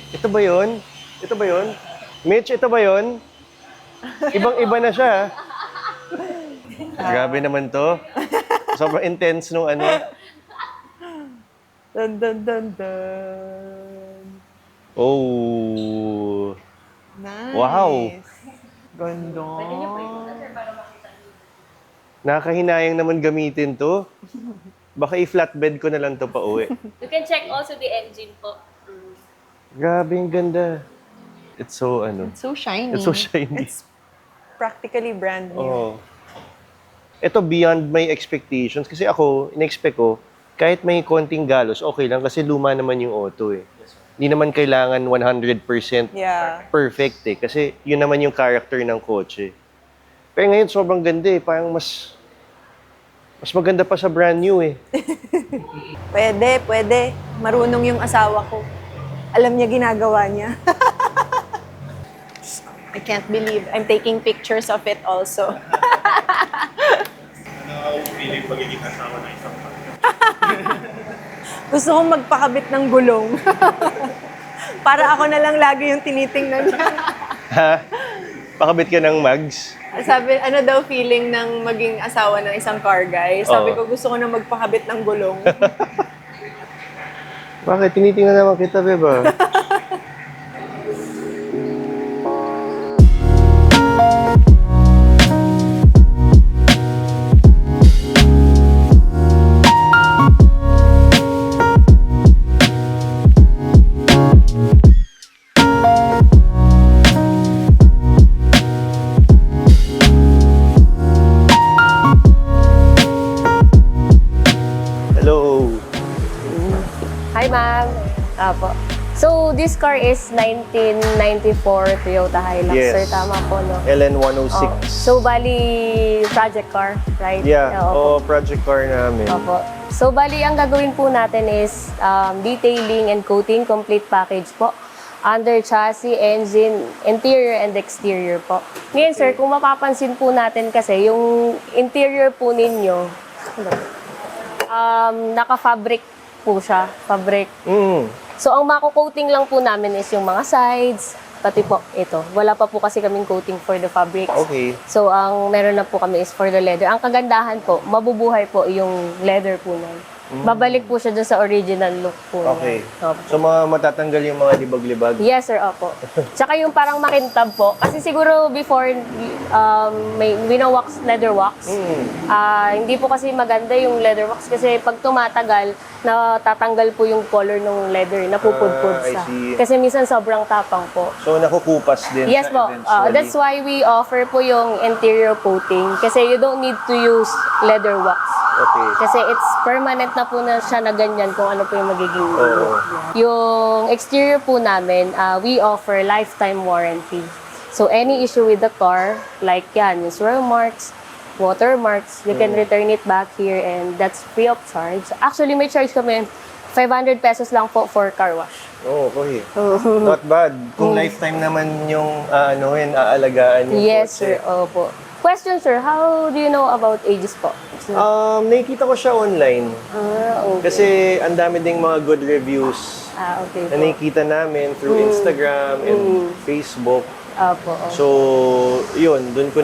Ito ba yun? Ito ba yun? Mitch, ito ba yun? Ibang-iba na siya. Grabe naman to. Sobrang intense nung ano. Dun, dun, dun, dun. Oh. Nice. Wow. Ganda. Nakakahinayang naman gamitin to. Baka i-flatbed ko na lang to pa uwi. You can check also the engine po. Grabe, ang ganda. It's so, ano. It's so shiny. It's so shiny. It's practically brand new. Oh. Ito beyond my expectations. Kasi ako, in-expect ko, kahit may konting galos, okay lang kasi luma naman yung auto eh. Hindi naman kailangan 100% Yeah. perfect eh. Kasi yun naman yung character ng kotse. Pero ngayon, sobrang ganda eh. Parang mas maganda pa sa brand new eh. Pwede. Marunong yung asawa ko. Alam niya ginagawa niya. I can't believe I'm taking pictures of it also. Ano ang feeling pagiging asawa ng isang tao? Gusto kong magpakabit ng gulong. Para ako na lang lagi yung tinitingnan niya. Ha? Pakabit ka ng mags? Sabi, ano daw feeling ng maging asawa ng isang car guy? Sabi Oo. ko, gusto ko na magpakabit ng gulong. Bakit? Tinitingnan naman kita, beba. Hello. Hi, ma'am. Apo. So, this car is 1994 Toyota Hilux, Yes. sir. Tama po, no? LN106. Oh. So, bali, project car, right? Yeah, Opo. project car namin. Opo. So, bali, ang gagawin po natin is detailing and coating, complete package po. Under chassis, engine, interior and exterior po. Ngayon, sir, kung mapapansin po natin kasi, yung interior po ninyo, naka-fabric po siya. Fabric. So, ang mako-coating lang po namin is yung mga sides, pati po ito. Wala pa po kasi kaming coating for the fabrics. Okay. So, ang meron na po kami is for the leather. Ang kagandahan po, mabubuhay po yung leather po nun. Babalik po siya dun sa original look po. niya. Okay. Opo. So, matatanggal yung mga libag-libag. Yes, sir, opo. Tsaka yung parang makintab po. Kasi siguro before, may winawax, leather wax. Hindi po kasi maganda yung leather wax kasi pag tumatagal, natatanggal po yung color ng leather, napupudpud I siya. see. Kasi minsan sobrang tapang po. So, nakukupas din Yes siya po. eventually. That's why we offer po yung interior coating. Kasi you don't need to use leather wax. Okay. Kasi it's permanent na po na siya na ganyan kung ano po yung magiging Oo. look niya. Yung exterior po namin, we offer lifetime warranty. So any issue with the car, like yan, yung swirl marks, watermarks, you can return it back here and that's free of charge. Actually, may charge kami 500 pesos lang po for car wash. Oo, okay. Not bad. Kung lifetime naman yung aalagaan yung Yes, kotse. sir. Opo. Question, sir. How do you know about Aegis po? Nakikita ko siya online. Okay. Kasi ang dami ding mga good reviews Okay na po. nakikita namin through Instagram and Facebook. Opo. Opo. So, yun, dun ko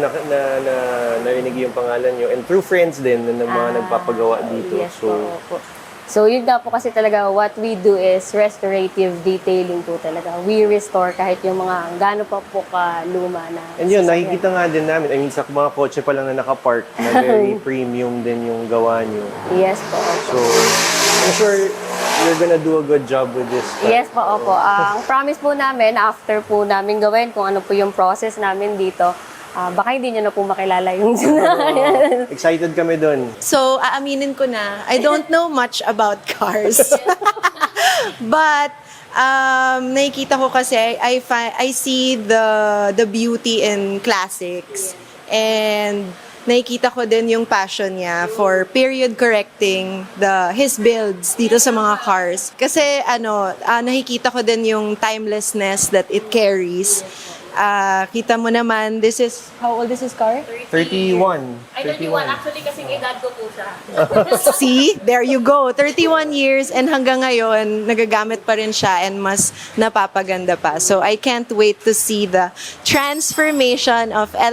narinig yung pangalan nyo. And through friends din na mga nagpapagawa dito. Yes So, po. So, yun nga po kasi talaga, what we do is restorative detailing po talaga. We restore kahit yung mga gaano pa po ka-luma na. and yun, sasakyan. nakikita nga din namin. I mean, sa mga kotse pa lang na nakapark, na very premium din yung gawa nyo. Yes po, opo. So, I'm sure you're gonna do a good job with this. Yes po, opo. Ang promise po namin, after po namin gawin kung ano po yung process namin dito, baka hindi nyo na po makilala yung Excited kami dun. So, aaminin ko na, I don't know much about cars. But, nakikita ko kasi, I see the beauty in classics. And, nakikita ko din yung passion niya for period correcting his builds dito sa mga cars. Kasi, nakikita ko din yung timelessness that it carries. Kita mo naman, how old is this car? 31. Ay, 31. Actually kasi Kasing edad ko po siya. See? There you go. 31 years and hanggang ngayon, nagagamit pa rin siya and mas napapaganda pa. So I can't wait to see the transformation of the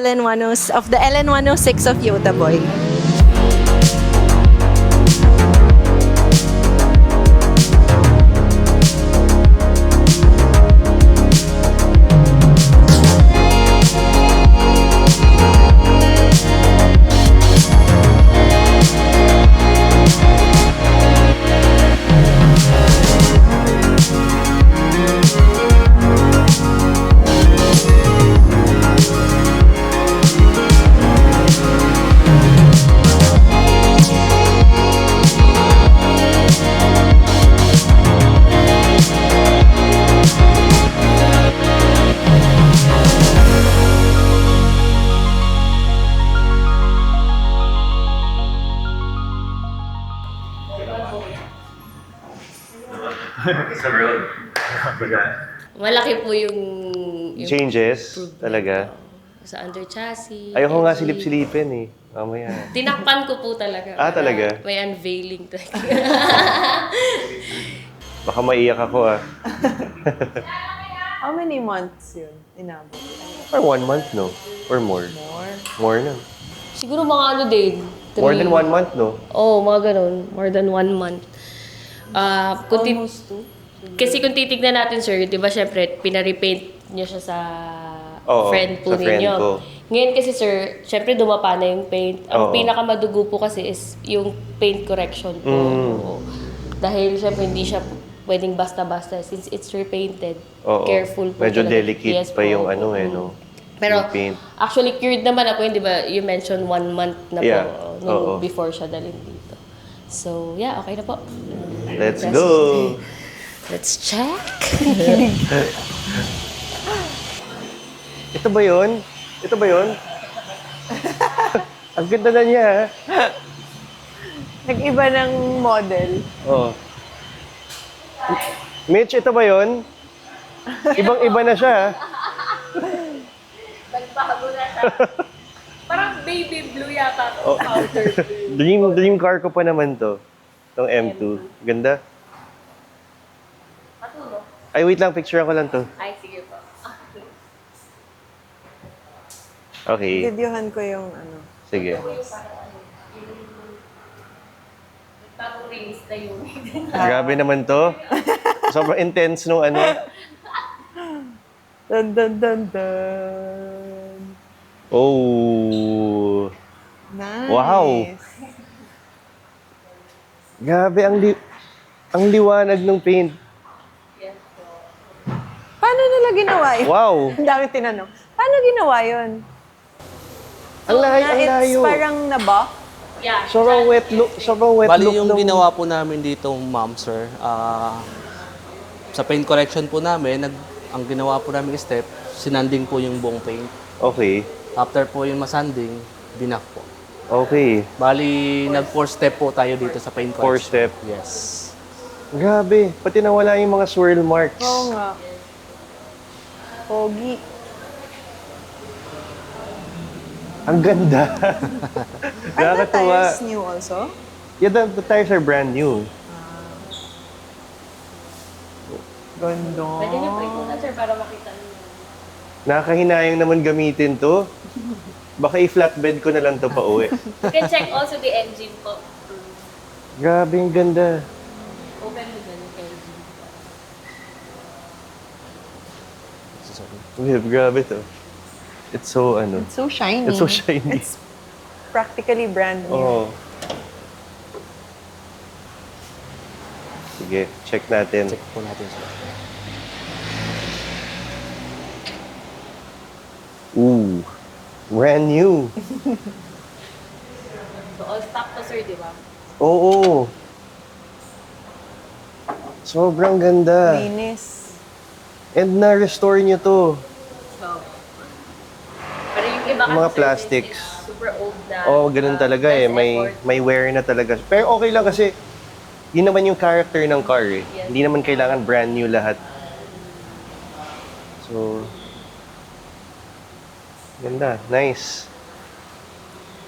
LN106 of Yota Boy. Malaki po yung Changes, talaga. sa under chassis. Ayoko nga silip-silipin eh. Mamaya. Tinakpan ko po talaga. Ah, talaga? May unveiling talaga. Baka maiyak ako ah. How many months yun inabot? Or 1 month, no? Or more? More na. Siguro mga ano din. More than 1 month, no? Oo, mga ganun. More than 1 month. Almost 2? Kasi kung titignan natin, sir, di ba, syempre, pinarepaint niyo siya sa Oo, friend po sa friend ninyo. ko. Ngayon kasi, sir, syempre, dumapa na yung paint. Ang Oo. pinakamadugo po kasi is yung paint correction po. Oo. Dahil, syempre, hindi siya pwedeng basta-basta since it's repainted. Oo. Careful po. Medyo talaga. delicate Yes pa po, yung opo. ano eh, no? Pero, Yung paint. actually, cured naman ako yun, di ba? You mentioned 1 month na Yeah. po Oo. before siya dalhin dito. So, yeah, okay na po. Let's go! Let's check. Ito ba yun? Ito ba yun? Ang ganda na niya, ah. Nag-iba ng model. Oh. Mitch, ito ba yun? Ibang-iba na siya, ah. Nagbago na siya. Parang baby blue yata. Oh. Dream car ko pa naman to. Itong M2. Ganda. Matulog. Ay, wait lang. Picture ko lang to. Ay, sige po. Okay. Videohan ko yung ano. Sige. Bagong release na yun. Grabe naman to. Sobrang intense nung ano. Dun dun dun dun. Oh. Nice. Wow. Grabe, ang liwanag ng paint. Paano nila ginawa yun? Wow. Ang dami tinanong. Paano ginawa yun? Ang layo, Na ang it's layo. parang naba? Yeah. Sobrang wet look Bali yung nung- ginawa po namin dito, ma'am, sir, sa paint correction po namin, ang ginawa po namin step, sinanding po yung buong paint. Okay. After po yung masanding, binak po. Okay. Bali, nag-4 step po tayo dito sa paint Four correction. step. Yes. Grabe. Pati nawala yung mga swirl marks. Oo nga. Pogi. Ang ganda. Are the Nakakatuwa. tires new also? Yeah, the tires are brand new. Ganda. Pwede niyo po ito sir para makita niyo. Nakakahinayang naman gamitin to. Baka i-flatbed ko na lang to pa uwi. You can check also the engine po. Grabe, ang ganda. Open mo dyan yung engine. Grabe to. It's so, ano. It's so shiny. It's so shiny. It's practically brand new. Oo. Sige, check natin. Check po natin, sir. Ooh, brand new. So all stock to sir, di ba? Oo. Sobrang ganda. Linis. And na-restore niyo to. So, pero yung iba kasi Mga sir, plastics. is super old na. Oo, ganun talaga eh. less effort. May wear na talaga. Pero okay lang kasi yun naman yung character ng car eh. Yes. Hindi naman kailangan brand new lahat. So, ganda. Nice.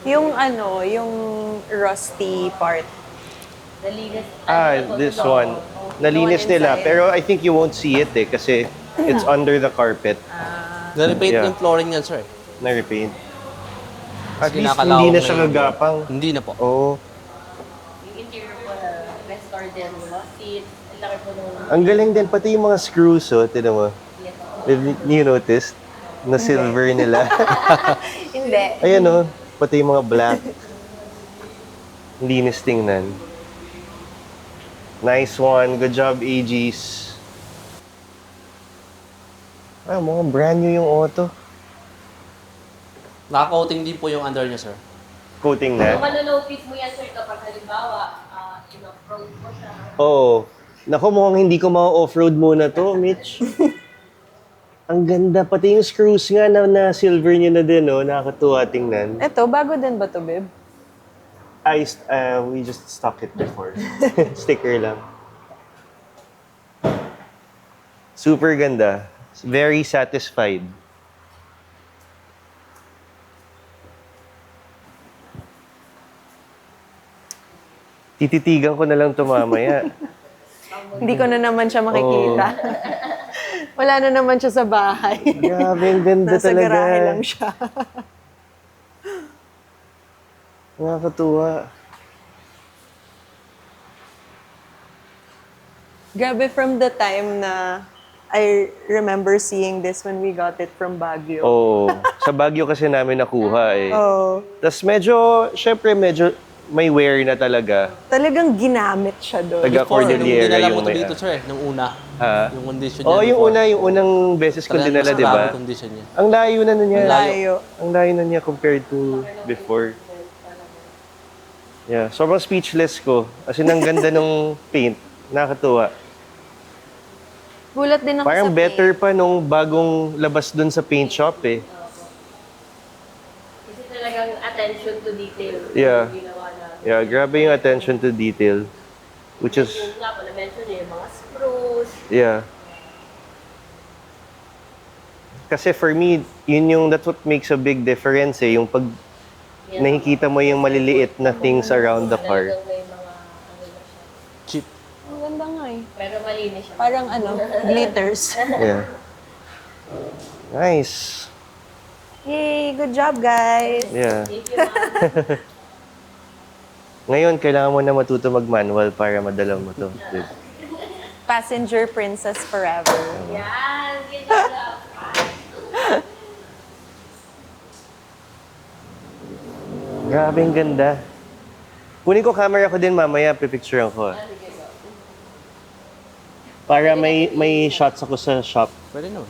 Yung ano, yung rusty part. Nalinis. This one. Nalinis The one nila. inside. Pero I think you won't see it eh. Kasi it's under the carpet. Na-repaint Yeah. yung flooring yan, sir. Na-repaint. At Kasi least kinakalawang hindi na na siya yun. gagapang. Hindi na po. Oo. Yung interior po na restore din, mga seats, ang laki po nung Ang galing din. Pati yung mga screws, oh. Tinan mo. Have you noticed? Na silver nila. Hindi. Ayan oh. Pati yung mga black. Linis tingnan. Nice one. Good job, AGs. Mukhang brand new yung auto. Naka-coating din po yung under niya, sir. Coating Kung na. ano-notice mo yan, sir, kapag halimbawa, in-off-road mo siya. Oo. Naku, mukhang hindi ko ma-offroad muna to, Mitch. Ang ganda. Pati yung screws nga na silver niya na din, oh. Nakakatuwa tingnan. Ito, bago din ba to, babe? We just stuck it before. Sticker lang. Super ganda. Very satisfied. Tititigan ko na lang to mamaya. Hindi ko na naman siya makikita. Wala na naman siya sa bahay. Grabe, ang ganda Nasa talaga. garahe lang siya. Nakakatuwa. Grabe, from the time na I remember seeing this when we got it from Baguio. Oo. Sa Baguio kasi namin nakuha eh. Oh, Tapos syempre medyo may wear na talaga. talagang ginamit siya doon. Taga Before, nung Cordillera dinala yung mo to may... dito, sir, nung una. Ha? Yung condition Oh, niya yung before. yung unang beses ko Talagang dinala, mas di ba? grabe condition niya. Ang layo na nun niya. Layo. Ang layo na niya compared to before. Yeah, sobrang speechless ko. As in, ang ganda nung paint. Nakakatuwa. Gulat din ako Parang sa better pa nung bagong labas dun sa paint shop eh. Kasi talagang attention to detail. Yeah. Yung ginawa namin. Yeah, grabe yung attention to detail. Which is, Yung nga po, na-mention niya yung mga screws. yeah. Kasi for me, that's what makes a big difference eh. Yung pag nakikita mo yung maliliit na things around the car. Talagang may mga, ano na siya. Cheap. Ang ganda nga eh. Pero malinis siya. Parang ano, glitters. Yeah. Nice. Yay, good job guys. Yeah. Thank you, ma'am. Ngayon, kailangan mo na matuto mag-manual para madala mo to. Dude. Passenger princess forever. Yan, good job. Grabe, ang ganda. Kunin ko camera ko din mamaya, pipicturean ko. Para may shots ako sa shop. Pwede naman.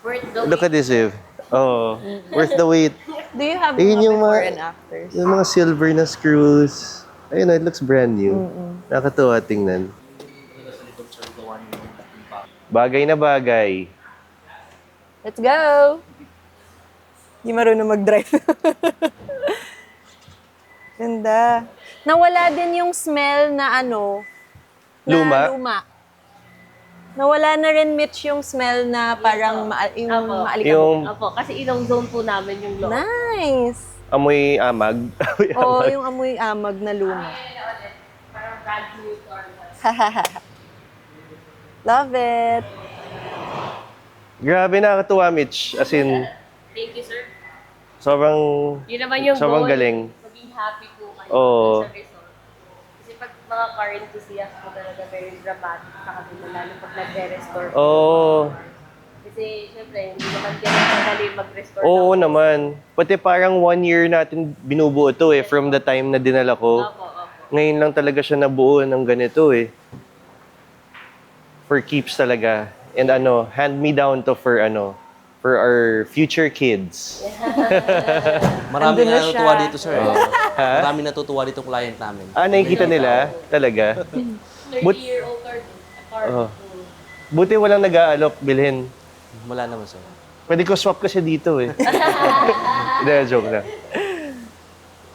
Worth the Look at this, Eve. Oh, worth the wait. Do you have Ayun mga yung before mga- and afters? Yung mga silver na screws. Ayun, it looks brand new. Nakakatuwa tingnan. Bagay na bagay. Let's go! Hindi marunong mag-drive. Ganda. Nawala din yung smell na ano, na Luma? Nawala na rin, Mitch, yung smell na parang yung Apo. maalikabok. Yung Opo, kasi ilong zone po namin yung loob. Nice! amoy amag. Amoy Oo, amag. yung amoy amag na luma. Parang brand new car. Love it! Grabe, nakakatuwa, Mitch. As in, Thank you, sir. sobrang Yun naman yung Sobrang goal. galing. Maging happy po kayo Oo. sa resort. Kasi pag mga car enthusiast po talaga very dramatic sa kanila, lalo pag nagre-restore. Oo. Kasi syempre, hindi naman ganun kadali mag-restore. Oo ng- naman. Pati parang 1 year natin binubuo to eh, from the time na dinala ko. Opo, opo. Ngayon lang talaga siya nabuo ng ganito eh. For keeps talaga. And hand me down to for our future kids. Marami Andun na na natutuwa siya. dito, sir. Marami natutuwa dito client namin. Nakikita nila talaga. 30-year-old car. Oo. Buti walang nag-aalok bilhin. Wala naman, sir. Pwede ko swap kasi dito eh. Hindi, joke na.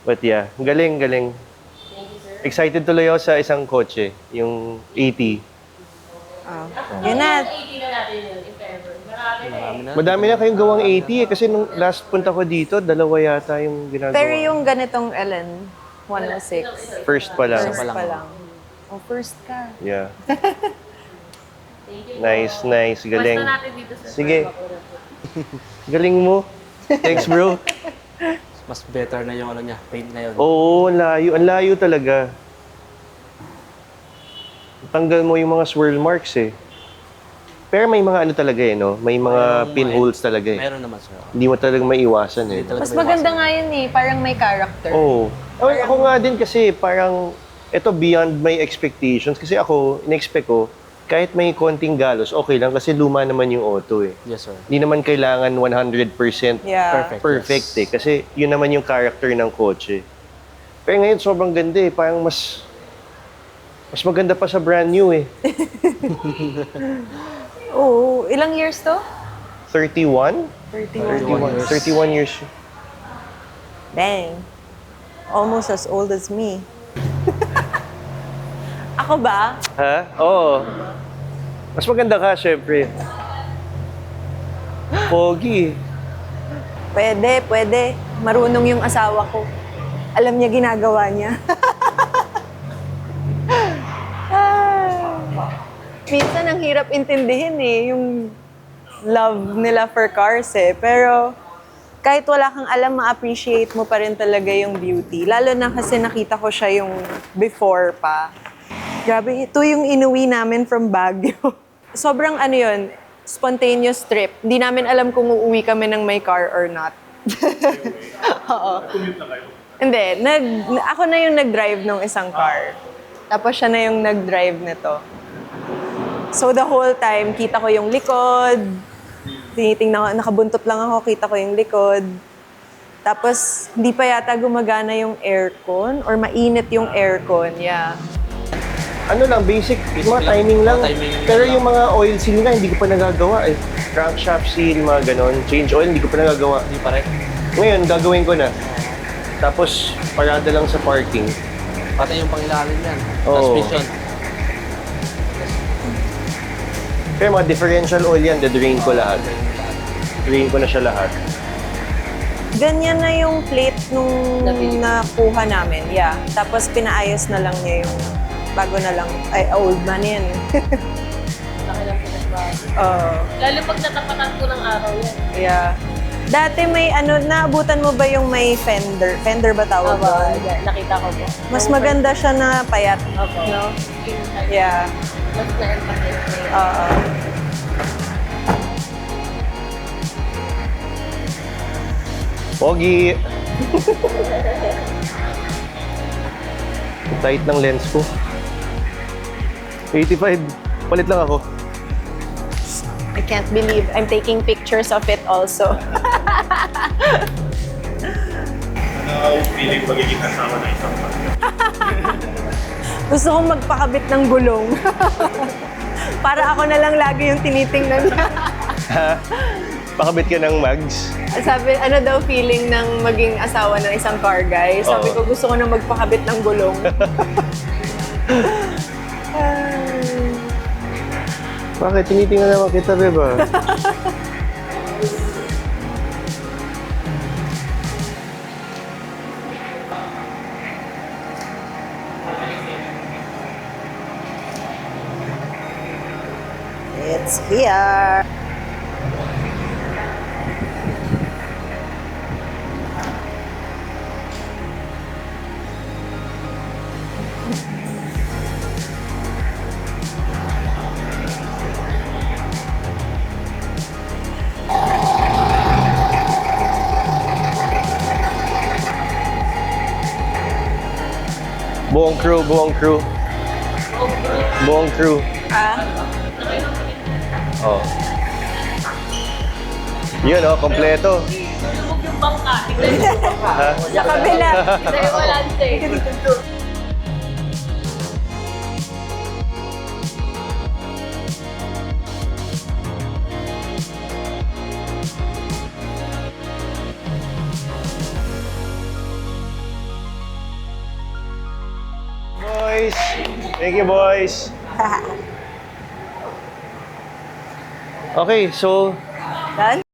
But yeah, galing. Thank you, sir. Excited tuloy ako sa isang kotse, yung 80. Yun na. 80 na natin yun, if ever. Marami na. Madami na kayong gawang 80 kasi nung last punta ko dito, dalawa yata yung ginagawa. Pero yung ganitong Ellen, 106. First pa lang. First pa lang. pa lang. Oh, first ka. Yeah. Nice, nice. Galing. Sige. Galing mo. Thanks, bro. Mas better na yung ano niya, paint ngayon. Oo, ang layo. Ang layo talaga. Tanggal mo yung mga swirl marks eh. Pero may mga ano talaga eh, no? May mga Merong pinholes talaga eh. Meron naman, sir. Hindi mo talagang maiwasan eh. Hindi talaga Mas may maganda iwasan. nga yun eh. Parang may character. Oo. Ako nga din kasi parang ito beyond my expectations. Kasi ako, in-expect ko, kahit may konting galos, okay lang kasi luma naman yung auto eh. Yes, sir. Hindi naman kailangan 100% Yeah. perfect eh. Kasi yun naman yung character ng kotse. Pero ngayon sobrang ganda eh. Parang mas maganda pa sa brand new eh. Oo. Ilang years to? 31? 31. 31 years. Dang. Almost as old as me. Ako ba? Ha? Oo. Mas maganda ka, syempre. Pogi. Pwede, pwede. Marunong yung asawa ko. Alam niya ginagawa niya. Minsan ang hirap intindihin eh, yung love nila for cars eh. Pero kahit wala kang alam, ma-appreciate mo pa rin talaga yung beauty. Lalo na kasi nakita ko siya yung before pa. Grabe, ito yung inuwi namin from Baguio. Sobrang ano yun, spontaneous trip. Hindi namin alam kung uuwi kami ng may car or not. Oo. Hindi, ako na yung nag-drive ng isang car. Tapos siya na yung nag-drive nito. So the whole time, kita ko yung likod. Tinitingnan, nakabuntot lang ako, kita ko yung likod. Tapos, hindi pa yata gumagana yung aircon or mainit yung aircon. Yeah. Ano lang, basic, mga lang. timing lang. Mga timing Pero lang. yung mga oil seal nga, hindi ko pa nagagawa eh. Crankshaft seal, mga ganon. Change oil, hindi ko pa nagagawa. Hindi pa rin. Ngayon, gagawin ko na. Tapos, parada lang sa parking. Pati yung pangilalim yan. Oo. Transmission. Pero mga differential oil yan, drain ko lahat. Drain ko na siya lahat. Ganyan na yung plate nung nakuha namin. Yeah. Tapos pinaayos na lang niya yung bago na lang. Ay, old man yan. Laki lang pinagbago. Oo. Lalo pag natapatan ko ng araw yan. Yeah. Dati may ano, naabutan mo ba yung may fender? Fender ba tawag doon? Nakita ko po. Mas maganda siya na payat. Opo. No? Yeah. Mas na-emphasize ko yun. Oo. Pogi! Tight ng lens ko. 85. Palit lang ako. I can't believe I'm taking pictures of it also. Ano yung feeling pagiging asawa ng isang pamilya? Gusto kong magpakabit ng gulong. Para ako na lang lagi yung tinitingnan niya. Ha? Pakabit ka ng mags? Sabi, ano daw feeling ng maging asawa ng isang car guy? Sabi ko, gusto ko na magpakabit ng gulong. Bakit? Tinitingnan naman kita, beba. It's here. Buong crew, buong crew. Buong crew. Oh. Yun oh, kompleto. Lumog yung bangka. Tignan yung bangka. Ha? Sa kabila. Tignan yung walante. Boys. Thank you, boys. Okay, so Done?